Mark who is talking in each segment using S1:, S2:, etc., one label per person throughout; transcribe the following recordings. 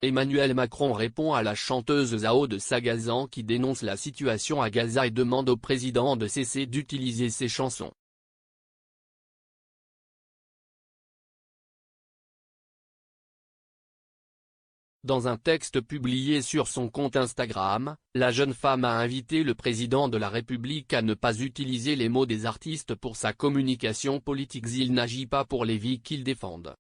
S1: Emmanuel Macron répond à la chanteuse Zao de Sagazan qui dénonce la situation à Gaza et demande au président de cesser d'utiliser ses chansons. Dans un texte publié sur son compte Instagram, la jeune femme a invité le président de la République à ne pas utiliser les mots des artistes pour sa communication politique. Il n'agit pas pour les vies qu'ils défendent.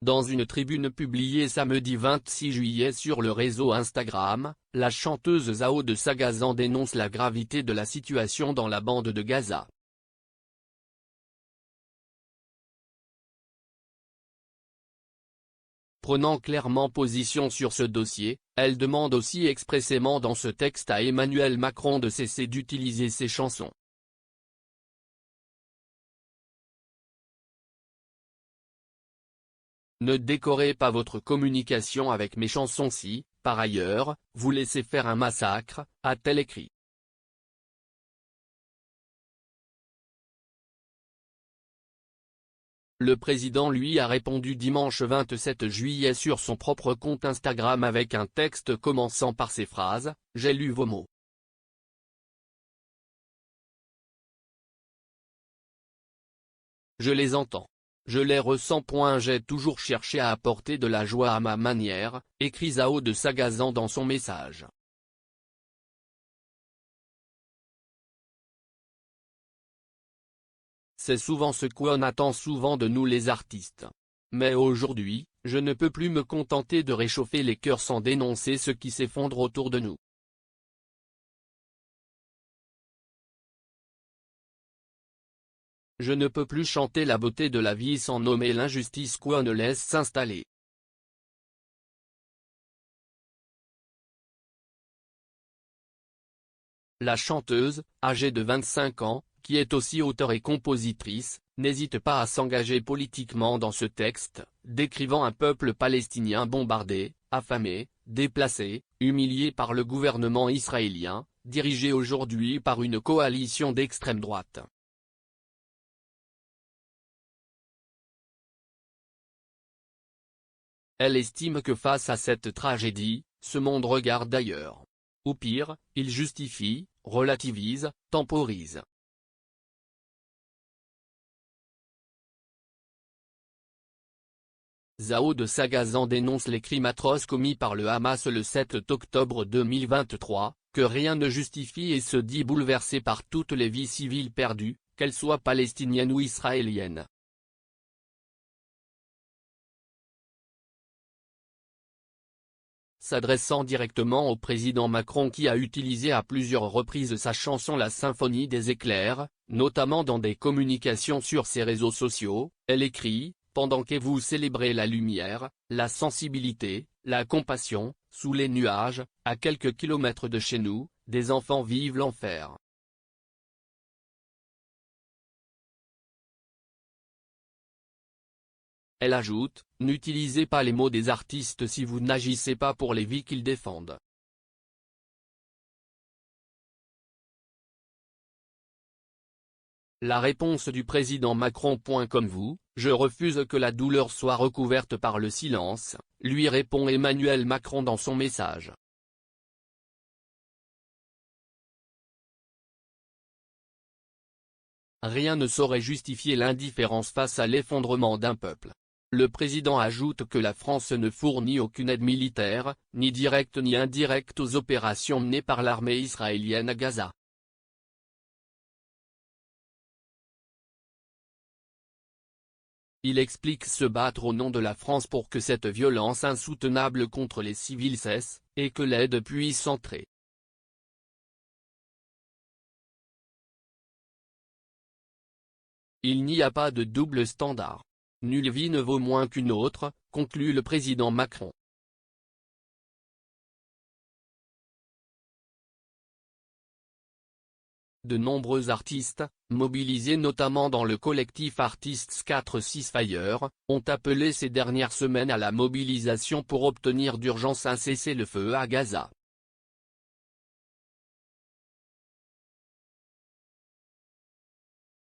S1: Dans une tribune publiée samedi 26 juillet sur le réseau Instagram, la chanteuse Zao de Sagazan dénonce la gravité de la situation dans la bande de Gaza. Prenant clairement position sur ce dossier, elle demande aussi expressément dans ce texte à Emmanuel Macron de cesser d'utiliser ses chansons. Ne décorez pas votre communication avec mes chansons si, par ailleurs, vous laissez faire un massacre, a-t-elle écrit. Le président lui a répondu dimanche 27 juillet sur son propre compte Instagram avec un texte commençant par ces phrases « J'ai lu vos mots. Je les entends. Je les ressens. J'ai toujours cherché à apporter de la joie à ma manière », écrit Zao de Sagazan dans son message. C'est souvent ce qu'on attend souvent de nous les artistes. Mais aujourd'hui, je ne peux plus me contenter de réchauffer les cœurs sans dénoncer ce qui s'effondre autour de nous. Je ne peux plus chanter la beauté de la vie sans nommer l'injustice qu'on ne laisse s'installer. La chanteuse, âgée de 25 ans, qui est aussi auteure et compositrice, n'hésite pas à s'engager politiquement dans ce texte, décrivant un peuple palestinien bombardé, affamé, déplacé, humilié par le gouvernement israélien, dirigé aujourd'hui par une coalition d'extrême droite. Elle estime que face à cette tragédie, ce monde regarde ailleurs. Ou pire, il justifie, relativise, temporise. Zao de Sagazan dénonce les crimes atroces commis par le Hamas le 7 octobre 2023, que rien ne justifie et se dit bouleversé par toutes les vies civiles perdues, qu'elles soient palestiniennes ou israéliennes. S'adressant directement au président Macron qui a utilisé à plusieurs reprises sa chanson La Symphonie des éclairs, notamment dans des communications sur ses réseaux sociaux, elle écrit « Pendant que vous célébrez la lumière, la sensibilité, la compassion, sous les nuages, à quelques kilomètres de chez nous, des enfants vivent l'enfer. » Elle ajoute « N'utilisez pas les mots des artistes si vous n'agissez pas pour les vies qu'ils défendent. » La réponse du président Macron. Comme vous, je refuse que la douleur soit recouverte par le silence, lui répond Emmanuel Macron dans son message. Rien ne saurait justifier l'indifférence face à l'effondrement d'un peuple. Le président ajoute que la France ne fournit aucune aide militaire, ni directe ni indirecte aux opérations menées par l'armée israélienne à Gaza. Il explique se battre au nom de la France pour que cette violence insoutenable contre les civils cesse, et que l'aide puisse entrer. Il n'y a pas de double standard. Nulle vie ne vaut moins qu'une autre, conclut le président Macron. De nombreux artistes, mobilisés notamment dans le collectif Artists 4-6 Fire, ont appelé ces dernières semaines à la mobilisation pour obtenir d'urgence un cessez-le-feu à Gaza.